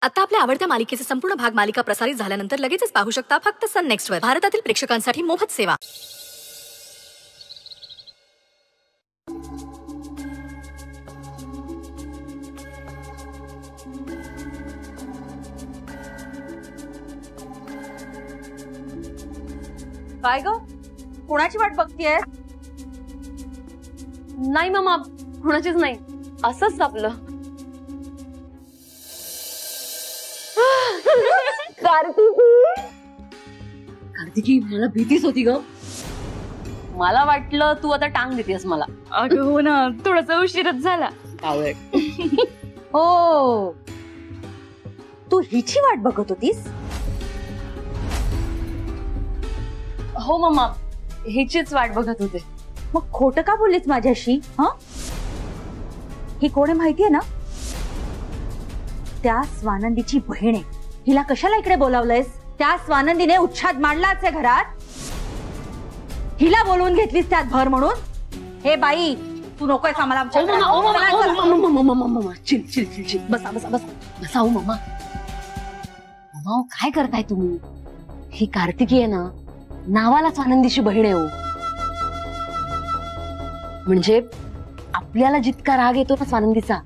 आता आपल्या आवडत्या मालिकेचे संपूर्ण भाग मालिका प्रसारित झाल्यानंतर लगेचच पाहू शकता फक्त सन नेक्स्ट वर. भारतातील प्रेक्षकांसाठी मोफत सेवा. काय ग, कोणाची वाट बघतीये? नाही मामा, कोणाचीच नाही, असंच आपलं. कार्तिकी, मला भीतीच होती ग. मला वाटलं तू आता टांग देतेस मला. अगं हो ना, थोडासा उशीरच झाला. हो, तू हिची वाट बघत होतीस? हो मामा, हिचीच वाट बघत होते. मग खोटं का बोललीस माझ्याशी? ही कोण आहे माहितीये ना? त्या स्वानंदीची बहीण आहे. हिला कशाला इकडे बोलावलंयस? त्या स्वानंदीने उच्छाद मांडलाच आहे घरात. हिला बोलवून घेतलीस त्यात भर म्हणून? हे बाई, तू नकोय आम्हाला आमच्या. चिल चिल चिल चिल, बसा बसा बसा बसा. हो मामा, मामा काय करताय तुम्ही? ही कार्तिकी आहे ना, नावाला स्वानंदीची बहीण आहे. हो म्हणजे आपल्याला जितका राग येतो ना स्वानंदीचा,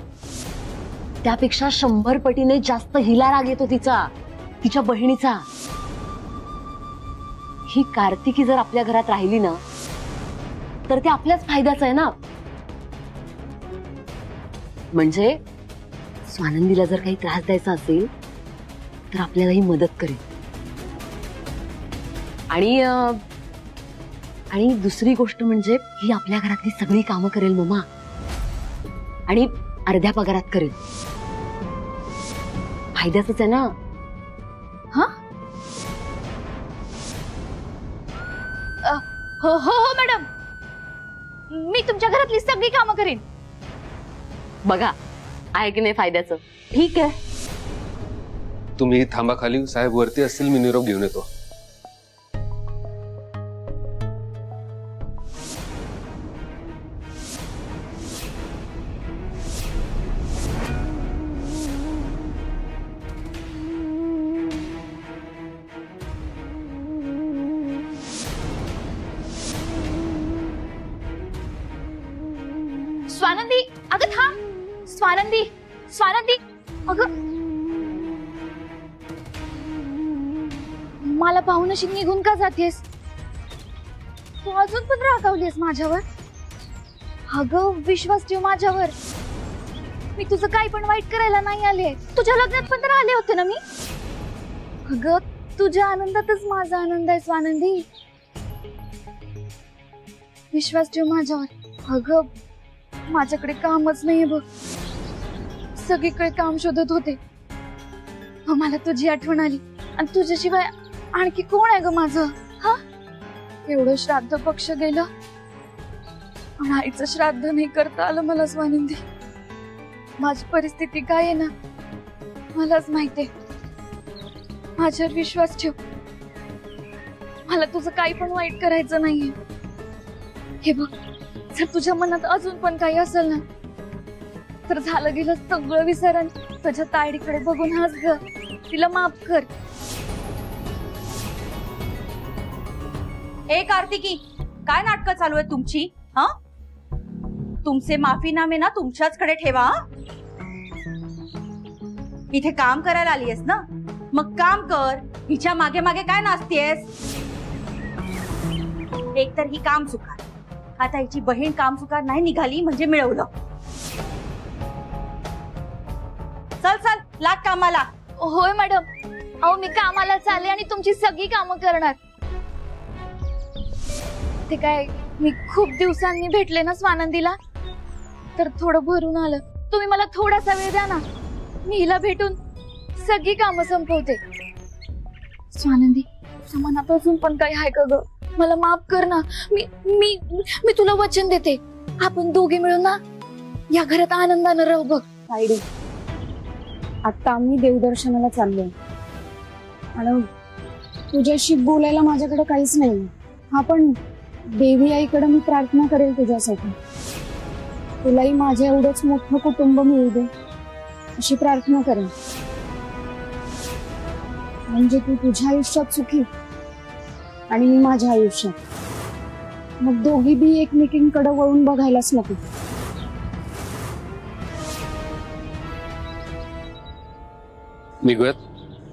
त्यापेक्षा 100 पटीने जास्त हिला राग येतो तिचा, तिच्या बहिणीचा. ही कार्तिकी जर आपल्या घरात राहिली ना, तर ते आपल्याच फायद्याचं आहे ना. म्हणजे स्वानंदीला जर काही त्रास द्यायचा असेल तर आपल्यालाही मदत करेल. आणि दुसरी गोष्ट म्हणजे ही आपल्या घरातली सगळी कामं करेल मामा, आणि अर्ध्या पगारात करेल. फायद्याचंच आहे ना. हो हो हो मॅडम, मी तुमच्या घरातली सगळी कामं करीन. बघा, आहे की नाही फायद्याचं? ठीक आहे, तुम्ही थांबा खाली, साहेब वरती असतील, मी निरोप घेऊन येतो. स्वानंदी, अगं थांब. स्वानंदी, स्वानंदी, अगं मला पाहून अशी निघून का जातेस? तू अजून पण रागावलीस माझ्यावर? अगं विश्वास ठेव माझ्यावर. मी तुझं काही पण वाईट करायला नाही आले. तुझ्या लग्नात पण तर आले होते ना मी. अगं तुझ्या आनंदातच माझा आनंद आहे स्वानंदी. विश्वास ठेव माझ्यावर. अगं माझ्याकडे कामच नाहीये बघ, सगळीकडे काम शोधत होते. मला तुझी आठवण आली, आणि तुझ्याशिवाय आणखी कोण आहे ग माझं? एवढं श्राद्ध पक्ष गेलं, पण आईचं श्राद्ध नाही करता आलं मला स्वानंदी. माझी परिस्थिती काय आहे ना मलाच माहितीये. माझ्यावर विश्वास ठेव. मला तुझं काही पण वाईट करायचं नाहीये. हे बघ, जर तुझ्या मनात अजून पण काही असेल ना, तर झालं गेलं सगळं विसर आणि तुझ्या ताईडीकडे बघून हस ग. तिला माफ कर. ए कार्तिकी, काय नाटकं चालू आहे तुमची? तुमचे माफीनामे ना तुमच्याच कडे ठेवा. इथे काम करायला आलीयस ना, मग काम कर. हिच्या मागे मागे काय नाचतेस? एक तर ही काम चुकार, आता हिची बहीण काम चुकार नाही निघाली म्हणजे मिळवलं. चल चल, लाग कामाला. होय मॅडम. अहो मी कामाला चालले आणि तुमची सगळी कामं करणार. ते काय, मी खूप दिवसांनी भेटले ना स्वानंदीला, तर थोडं भरून आलं. तुम्ही मला थोडासा वेळ द्या ना, मी हिला भेटून सगळी कामं संपवते. स्वानंदी, मनात अजून पण काही आहे का ग? मला माफ कर ना. मी मी मी तुला वचन देते, आपण दोघे मिळून ना या घरात आनंदाने राहू. बघ ताईडी, आता आम्ही देवदर्शनाला चाललोय आणि तुझ्याशी बोलायला माझ्याकडे काहीच नाही. आपण देवी आईकडे मी प्रार्थना करेल तुझ्यासाठी. तुलाही माझ्या एवढंच मोठं कुटुंब मिळू दे अशी प्रार्थना करेन. म्हणजे तू तुझ्या आयुष्यात सुखी आणि मी माझ्या आयुष्यात. मग दोघी बी एकमेकींकडे वळून बघायलाच नको. निघूयात.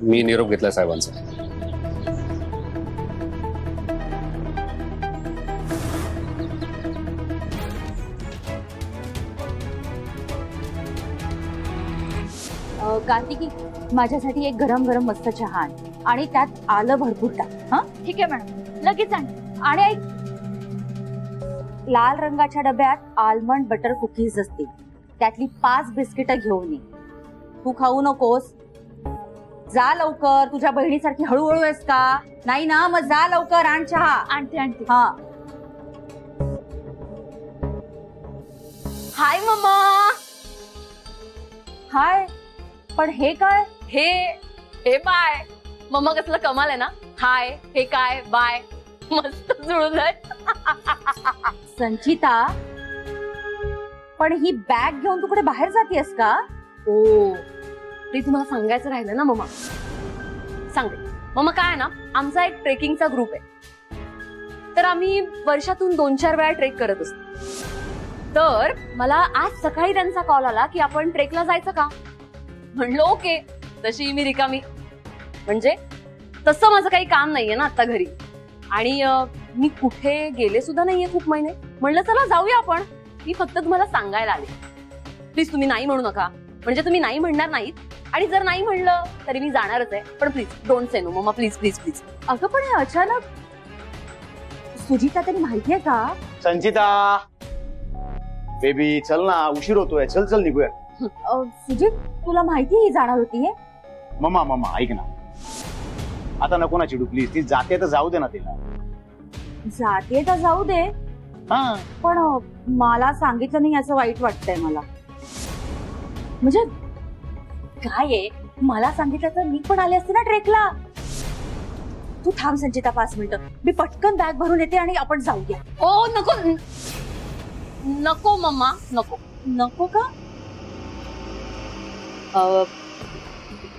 मी निरोप घेतला साहेबांचा. कार्तिकी, माझ्यासाठी एक गरम गरम मस्त चहा आण आणि त्यात आलं भरपूर टाक. हा, ठीक आहे मॅडम, लगेच आण. आणि ऐक, लाल रंगाच्या डब्यात आल्मंड बटर कुकीज असतील, त्यातली 5 बिस्किट घेऊन ये. तू खाऊ नकोस. जा लवकर. तुझ्या बहिणीसारखी हळूहळू आहेस का? नाही ना, मग जा लवकर, आण चहा. आणते आणते. हा. हाय मम्मा. हाय. पण हे काय? हे बाय. मम्मा कसलं कमाल आहे ना. हाय, हे काय, बाय, मस्त जुळून आहे. संचिता, पण ही बॅग घेऊन तू कुठे बाहेर जातेस का? ओ, ते तुम्हाला सांगायचं राहिलं ना मम्मा. सांगते मम्मा. काय आहे ना, आमचा एक ट्रेकिंगचा ग्रुप आहे. तर आम्ही वर्षातून 2-4 वेळा ट्रेक करत असतो. तर मला आज सकाळी त्यांचा कॉल आला की आपण ट्रेकला जायचं का. म्हणलो ओके. तशी मी रिकामी, म्हणजे तसं माझं काही काम नाहीये ना आता घरी, आणि मी कुठे गेले सुद्धा नाहीये खूप महिने. म्हणलं चला जाऊया आपण. मी फक्त तुम्हाला सांगायला आले, प्लीज तुम्ही नाही म्हणू नका. म्हणजे तुम्ही नाही म्हणणार नाहीत, आणि जर नाही म्हणलं तरी मी जाणारच आहे. पण please don't say no mama, please please please. अगं पण हे अचानक. सुजिता तरी माहितीये का? संचिता बेबी, चल ना, उशीर होतोय. चल चल निघूया. सुजित, तुला माहिती ही जाणार होती हे? मम्मा मम्मा ऐक ना, आता नको ना चिडू प्लीज. ती जाते तर जाऊ दे ना तिला. जाते तर जाऊ दे, हा, पण मला सांगितलं नाही असं वाईट वाटतंय मला. म्हणजे काय आहे, मला सांगितलं तर मी पण आले असते ना ट्रेकला. तू थांब संचिता 5 मिनिटं. मी पटकन बॅग भरून येते आणि आपण जाऊया. ओ नको नको मम्मा, नको. नको का?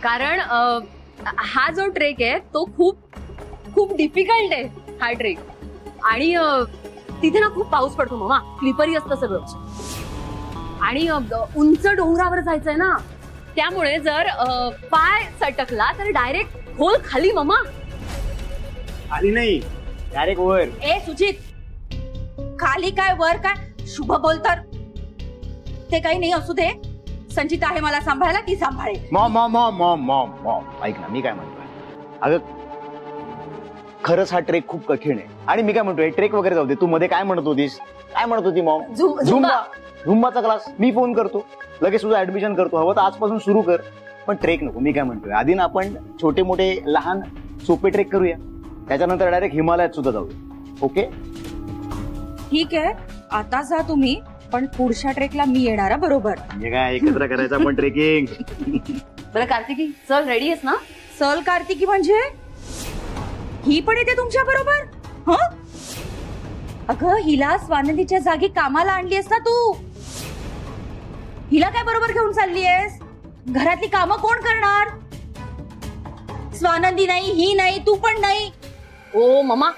कारण हा जो ट्रेक आहे तो खूप खूप डिफिकल्ट आहे हा ट्रेक. आणि तिथे ना खूप पाऊस पडतो मम्मा. स्लिपरी असतं सगळं, आणि उंच डोंगरावर जायचंय ना, त्यामुळे जर पाय सटकला तर डायरेक्ट खोल खाली मम्मा. आली नाही, डायरेक्ट वर. ए सुजित, खाली काय वर काय? शुभ बोलतर. ते काही नाही, असू दे. संचिता आहे मला सांभाळायला, ती सांभाळेल. Maugham Maugham Maugham Maugham Maugham Maugham ऐक ना, मी काय म्हणतोय, अगं खरंच हा ट्रेक खूप कठीण आहे. आणि मी काय म्हणतोय, ट्रेक वगैरे जाऊ दे. तू मध्ये काय म्हणत होतीस? काय म्हणत होती मॉम? झुंबाचा क्लास मी फोन करतो, लगेच तुझं ऍडमिशन करतो. हवं तर आजपासून सुरू कर, पण ट्रेक नको. मी काय म्हणतोय, आधी ना आपण छोटे मोठे लहान सोपे ट्रेक करूया, त्याच्यानंतर डायरेक्ट हिमालयात सुद्धा जाऊया. ओके ठीक आहे, आता जा तुम्ही, पण पुढच्या ट्रेकला मी येणार बरोबर. म्हणजे काय एकत्र करायचं आपण ट्रेकिंग. बरं कार्तिकी, चल रेडी आहेस ना? चल कार्तिकी, म्हणजे ही पण येते तुमच्या बरोबर? हं? अगं हिला स्वानंदीच्या जागी कामाला आणलीयस ना तू. हिला काय बरोबर घेऊन चालली आहेस? घरातली कामं कोण करणार? स्वानंदी नाही, ही नाही, तू पण नाही. ओ मम्मा,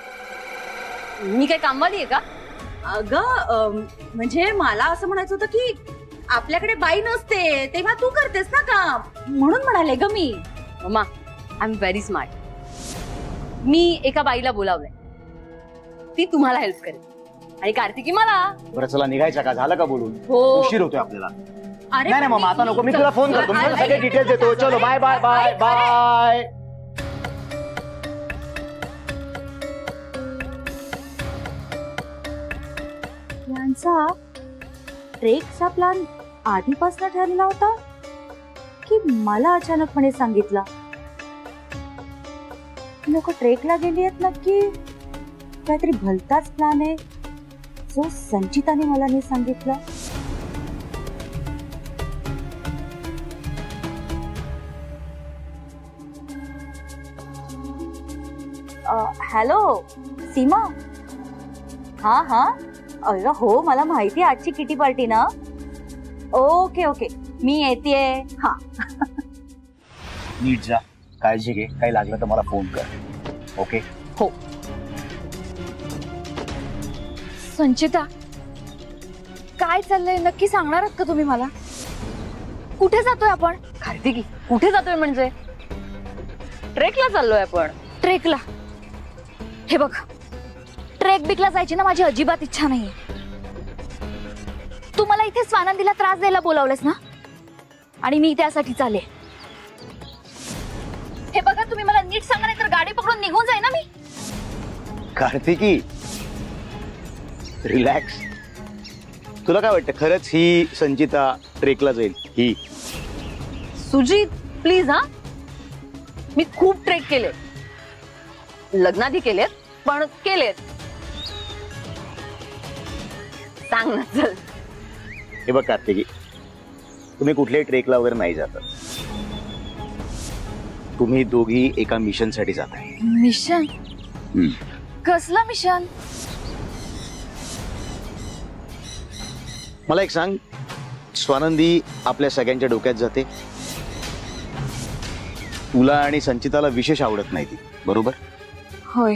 मी काय कामवाली आहे का? अगं म्हणजे मला असं म्हणायचं होतं की आपल्याकडे बाई नसते तेव्हा तू करतेस ना काम, म्हणून म्हणाले ग मी. Mamma, I am very smart. मी एका बाईला बोलावलंय, ती तुम्हाला हेल्प करेल, आणि कार्तिकी मला. बरं चला निघायचं का? झालं का बोलून? हो. उशीर होतोय आपल्याला. अरे नाही मम्मा, आता नको. मी तुला फोन करतो, मी सगळे डिटेल्स देतो. चलो बाय बाय बाय बाय. यांचा ट्रेकचा प्लॅन आधीपासून ठरला होता की मला अचानकपणे सांगितला? लोक ट्रेकला गेली आहेत नक्की. काहीतरी भलताच प्लॅन आहे जो संचिताने मला नाही सांगितलं. हॅलो सीमा. हा हा, अरे हो, मला माहिती आहे आजची किटी पार्टी ना. ओके ओके, मी येतेय. हा नीट जा, काळजी घे, काही लागलं तर मला फोन कर. ओके? हो. संचिता, काय चाललंय नक्की सांगणार आहात का तुम्ही मला? कुठे जातोय आपण? कार्तिकी, कुठे जातोय म्हणजे? ट्रेकला चाललोय आपण. ट्रेकला? हे बघ, ट्रेक बिकला जायची ना माझी अजिबात इच्छा नाहीये. तू मला इथे स्वानंदीला त्रास द्यायला बोलावलेस ना, आणि मी त्यासाठी चाले. हे बघा, तुम्ही मला नीट सांगा, नाही तर गाडी पकडून निघून जाईन ना मी. कार्तिकी, रिलॅक्स. तुला काय वाटतं, खरंच ही संचिता ट्रेकला जाईल? ही सुजित प्लीज. हा, मी खूप ट्रेक केले, लग्नाआधी केलेत, पण केलेत. सांग ना, चल. हे बघ कार्तिकी, तुम्ही कुठल्याही ट्रेकला वगैरे नाही जात. तुम्ही दोघी एका मिशन साठी जाताय. मिशन? कसलं मिशन? मला एक सांग, स्वानंदी आपल्या सगळ्यांच्या डोक्यात जाते. तुला आणि संचिताला विशेष आवडत नाही ती, बरोबर? होय.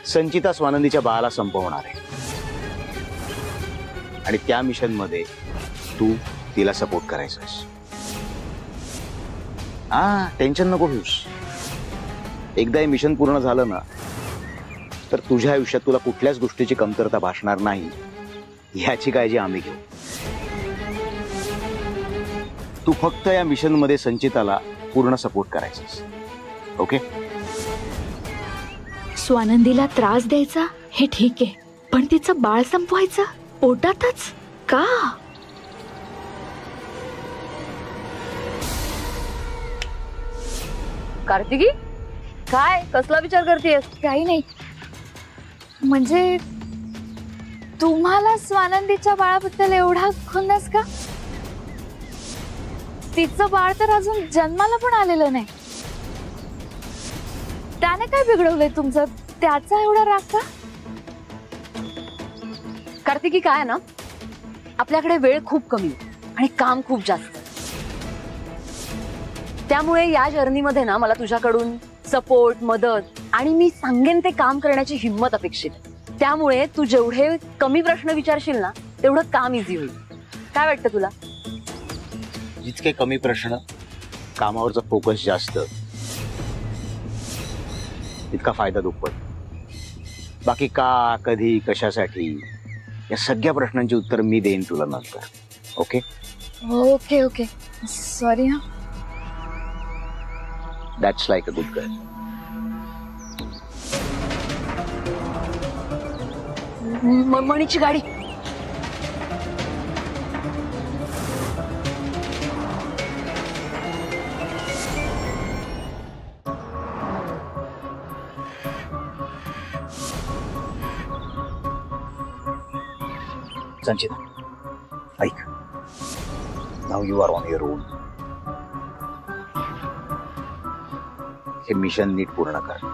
संचिता स्वानंदीच्या बाळाला संपवणार आहे, आणि त्या मिशन मध्ये तू तिला सपोर्ट करायचास. हा, टेन्शन नको घेऊस. एकदा हे मिशन पूर्ण झालं ना, तर तुझ्या आयुष्यात तुला कुठल्याच गोष्टीची कमतरता भासणार नाही, ह्याची काळजी आम्ही घेऊ. तू फक्त या मिशन मध्ये संचिताला पूर्ण सपोर्ट करायचास. ओके? स्वानंदीला त्रास द्यायचा हे ठीक आहे, पण तिचं बाळ संपवायचं पोटातच का? कार्तिकी, काय कसला विचार करतेस? काही नाही, म्हणजे तुम्हाला स्वानंदीच्या बाळाबद्दल एवढा खुन्नस का? तिचं बाळ तर अजून जन्माला पण आलेलं नाही. त्याने काय बिघडवलंय तुमचं? त्याचा एवढा राग का? कार्तिकी, काय ना, आपल्याकडे वेळ खूप कमी आणि काम खूप जास्त. त्यामुळे या जर्नीमध्ये ना मला तुझ्याकडून सपोर्ट, मदत आणि मी सांगेन ते काम करण्याची हिंमत अपेक्षित. त्यामुळे तू जेवढे कमी प्रश्न विचारशील ना, तेवढं काम इझी होईल. काय वाटतं तुला? जितके कमी प्रश्न, कामावरचा फोकस जास्त, इतका फायदा दुप्पट. बाकी का, कधी, कशासाठी, या सगळ्या प्रश्नांची उत्तर मी देईन तुला नंतर. ओके? Okay okay, sorry. हा, that's like a good girl. मणीची गाडी. संचिता, ऐक. Now you are on your own. हे मिशन नीट पूर्ण कर.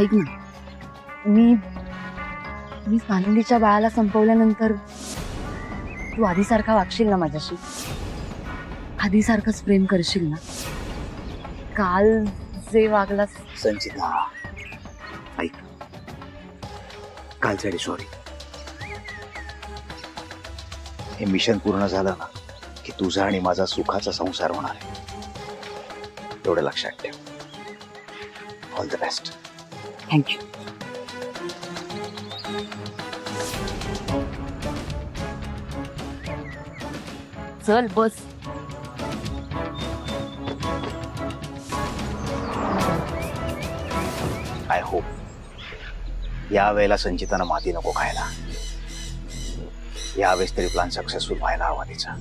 ऐक ना, मी स्वानंदीच्या बाळाला संपवल्यानंतर तू आधीसारखा वागशील ना माझ्याशी? आधीसारखंच प्रेम करशील ना? काल जे वागलास. संचिता, ऐक. कालसाठी सॉरी. हे मिशन पूर्ण झालं ना, की तुझा आणि माझा सुखाचा संसार होणार आहे. एवढं लक्षात ठेव. All the best. थँक्यू. चल बस. आय होप या वेळेला संचितानं माती नको खायला. यावेळेस तरी प्लॅन सक्सेसफुल व्हायला हवा तिचा.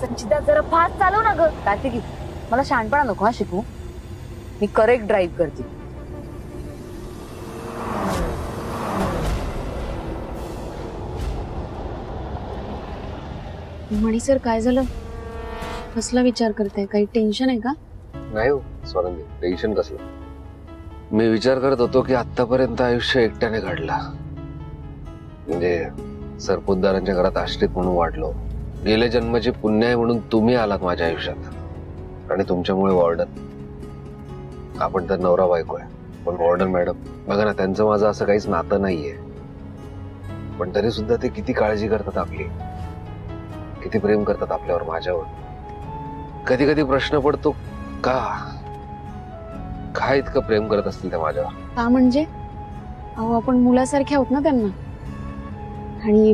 संचिता, जरा फास्ट चालव ना ग. कार्तिकी, मला शहाणपणा नको हा शिकू. मी करेक्ट ड्राईव्ह करते. मणी सर काय झालं? कसला विचार करताय? काही टेन्शन आहे का? नाही हो स्वानंदी, टेन्शन कसलं. मी विचार करत होतो की आतापर्यंत आयुष्य एकट्याने घडला, म्हणजे सरपोतदारांच्या घरात आश्रित म्हणून वाढलो. गेल्या जन्माचे पुण्य आहे म्हणून तुम्ही आलात माझ्या आयुष्यात आणि तुमच्यामुळे वॉर्डन. आपण तर नवरा बायको आहे, पण वॉर्डन मॅडम बघा ना, त्यांचं माझं असं काहीच नातं नाहीये, पण तरी सुद्धा ते किती काळजी करतात आपली, किती प्रेम करतात आपल्यावर, माझ्यावर. कधी कधी प्रश्न पडतो का काय इतकं प्रेम करत असतील त्या माझ्यावर. का म्हणजे? अहो आपण मुलासारखे आहोत ना त्यांना, आणि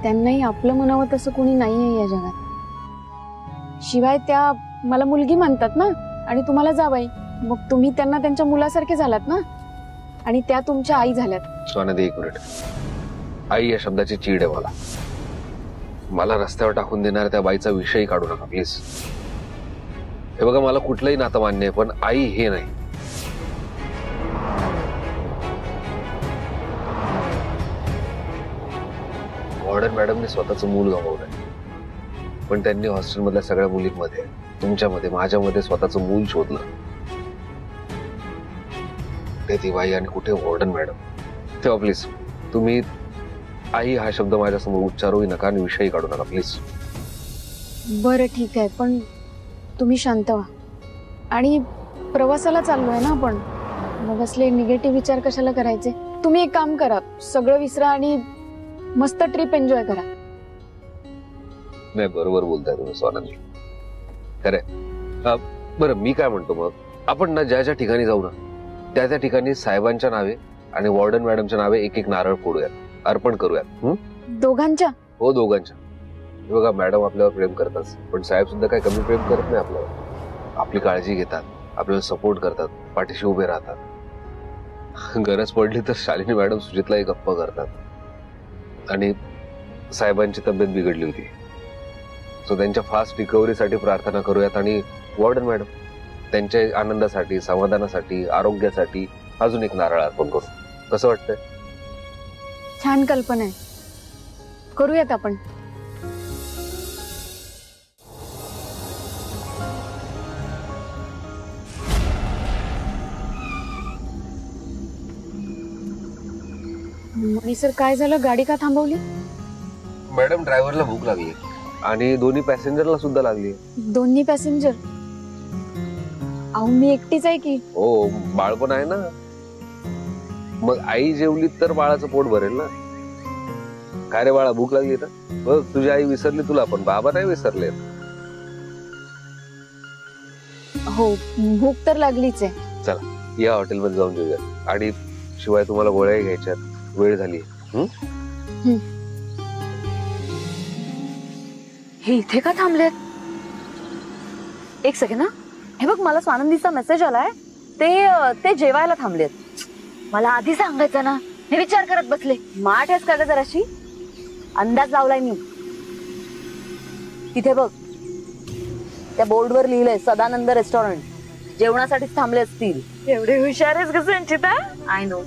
त्यांनाही आपलं म्हणावं तसं कोणी नाहीये या जगात. शिवाय त्या मला मुलगी मानतात ना, आणि तुम्हाला जावाई, मग तुम्ही त्यांना त्यांच्या मुलासारखे झालात ना, आणि त्या तुमच्या आई झाल्यात. स्वानंदी एक मिनिट, आई या शब्दाची चीड आहे मला. मला रस्त्यावर टाकून देणाऱ्या त्या बाईचा विषय काढू नका प्लीज. हे बघा, मला कुठलंही नातं मान्य आहे, पण आई हे नाही. वॉर्डन मॅडमने स्वतःचं मूल गमावलंय, पण त्यांनी हॉस्टेलमधल्या सगळ्या मुलींमध्ये, तुमच्यामध्ये, माझ्यामध्ये स्वतःचं मूल शोधलं. ते ती बाई आणि कुठे वॉर्डन मॅडम. तेव्हा प्लीज तुम्ही आई हा शब्द माझ्यासमोर उच्चारूही नका आणि विषयी काढू नका प्लीज. बरं ठीक आहे, पण तुम्ही शांत व्हा. आणि प्रवासाला चाललोय ना आपण, मग असले निगेटिव्ह विचार कशाला करायचे? तुम्ही एक काम करा, सगळं विसरा आणि मस्त ट्रिप एन्जॉय करा. नाही, बरोबर बोलताय तुम्ही स्वानंदी, खरे. बरं मी काय म्हणतो, मग आपण ना ज्या ज्या ठिकाणी जाऊ ना, त्या त्या ठिकाणी साहेबांच्या नावे आणि वॉर्डन मॅडमच्या नावे एक एक नारळ फोडूयात, अर्पण करूयात. दोघांच्या? हो, दोघांच्या. बघा, मॅडम आपल्यावर प्रेम करतात, पण साहेब सुद्धा काही कमी प्रेम करत नाही आपल्यावर. आपली काळजी घेतात, आपल्याला सपोर्ट करतात, पाठीशी उभे राहतात. गरज पडली तर शालिनी मॅडम सुजितलाही गप्प करतात. आणि साहेबांची तब्येत बिघडली होती, सो त्यांच्या फास्ट रिकव्हरीसाठी प्रार्थना करूयात. आणि वॉर्डन मॅडम त्यांच्या आनंदासाठी, समाधानासाठी, आरोग्यासाठी अजून एक नारळ अर्पण करू. कसं वाटतंय? छान कल्पना आहे, करूयात आपण. आणि सर काय झालं, गाडी का थांबवली? मॅडम, ड्रायव्हरला भूक लागली आणि दोन्ही पॅसेंजरला सुद्धा लागली. दोन्ही पॅसेंजर? अहो मी एकटीच आहे की. हो, बाळ पण आहे ना. मग आई जेवली तर बाळाचं पोट भरेल ना. काय रे बाळा, भूक लागली ना? बघ, तुझी आई विसरली तुला, पण बाबा नाही विसरले. हो, भूक तर लागलीच आहे. चला या हॉटेलमध्ये जाऊन जेऊया. आणि शिवाय तुम्हाला गोळ्या घ्यायच्यात, वेळ झाली. हे इथे का थांबलेत? एक सेकंड ना, हे बघ मला स्वानंदीचा मेसेज आलाय. ते जेवायला थांबलेत. मला आधी सांगायचं ना, मी विचार करत बसले. माठ आहेस का ग जराशी? अंदाज लावलाय मी. तिथे बघ, त्या बोर्डवर लिहिलंय सदानंद रेस्टॉरंट. जेवणासाठीच थांबले असतील. एवढे हुशार आहेस का संचिता? I know.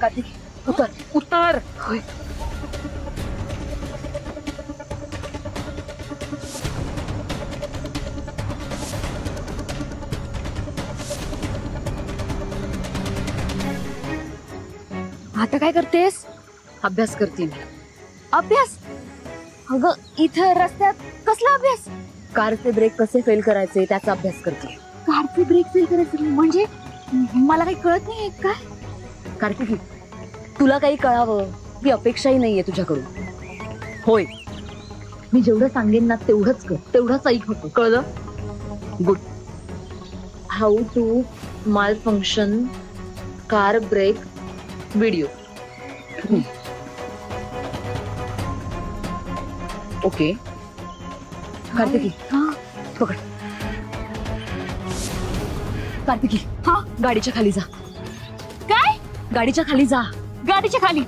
कार्तिक, उतर उतर. होय. आता काय करतेस? अभ्यास करते मी. अभ्यास? अगं इथं रस्त्यात कसला अभ्यास? कारचे ब्रेक कसे फेल करायचे त्याचा अभ्यास करते. कारचे ब्रेक फेल करायचे म्हणजे? मला काही कळत नाही काय. कार्तिकी, तुला काही कळावं ही अपेक्षाही नाहीये तुझ्याकडून. होय, मी जेवढं सांगेन ना तेवढंच कर, तेवढंच ऐक होतं. कळलं? Good. How to malfunction car brake video. Okay Kartiki, पकड. कार्तिकी, हा, गाडीच्या खाली जा. काय? गाडीच्या खाली जा. गाडीच्या खाली?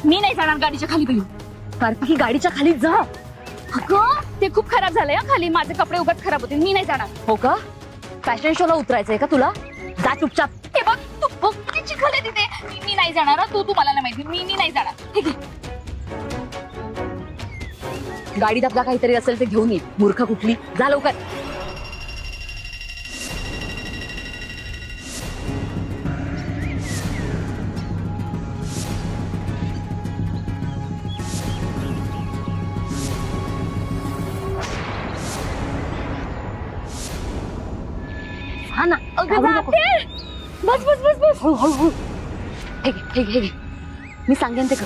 मी नाही जाणार गाडीच्या खाली काही. कार्तिकी, गाडीच्या खाली जा. अगं ते खूप खराब झालंय खाली. माझे कपडे उगाच खराब होतील. मी नाही जाणार. हो का? फॅशन शोला उतरायचंय का तुला? जा चुपचाप. हे बघ, तू बघ किती चिखल आहे तिथे. मी नाही जाणार हं. तू मला नाही माहिती. मी नाही जाणार. ठीक आहे. गाडीत आपला काहीतरी असेल ते घेऊन ये. मूर्ख कुठली, जा लवकर. हा ना. अगं जाते. बस बस बस बस. हळू. हे घे. मी सांगेन ते कर.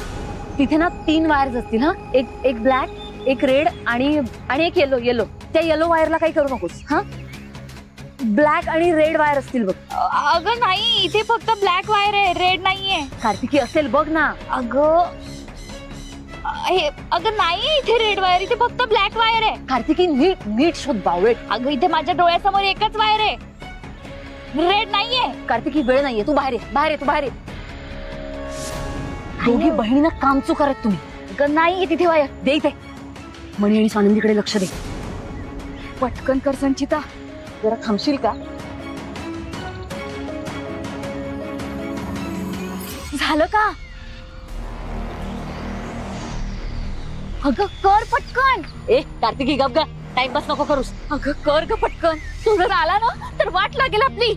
तिथे ना 3 वायर्स असतील हा. एक ब्लॅक, एक रेड आणि एक येलो. त्या येलो वायरला काही करू नकोस हा. ब्लॅक आणि रेड वायर असतील बघ. अगं नाही, इथे फक्त ब्लॅक वायर आहे, रेड नाहीये. कार्तिकी असेल बघ ना. अगं नाही, इथे रेड वायर, इथे फक्त ब्लॅक वायर आहे. कार्तिकी नीट शोध बावळट. अगं इथे माझ्या डोळ्यासमोर एकच वायर आहे, रेड नाहीये. कार्तिकी वेळ नाहीये, तू बाहेर ये. दोघी बहिणींना काम चुकारत तुम्ही. अगं नाही तिथे वायर. दे इथे. मणी आणि स्वानंदीकडे लक्ष दे. पटकन कर संचिता. जरा थांबशील का? झालं का? अगं कर पटकन. ए कार्तिकी गप गा. टाइमपास नको करूस. अगं कर ग पटकन. तू जर आला ना तर वाट लागेल आपली.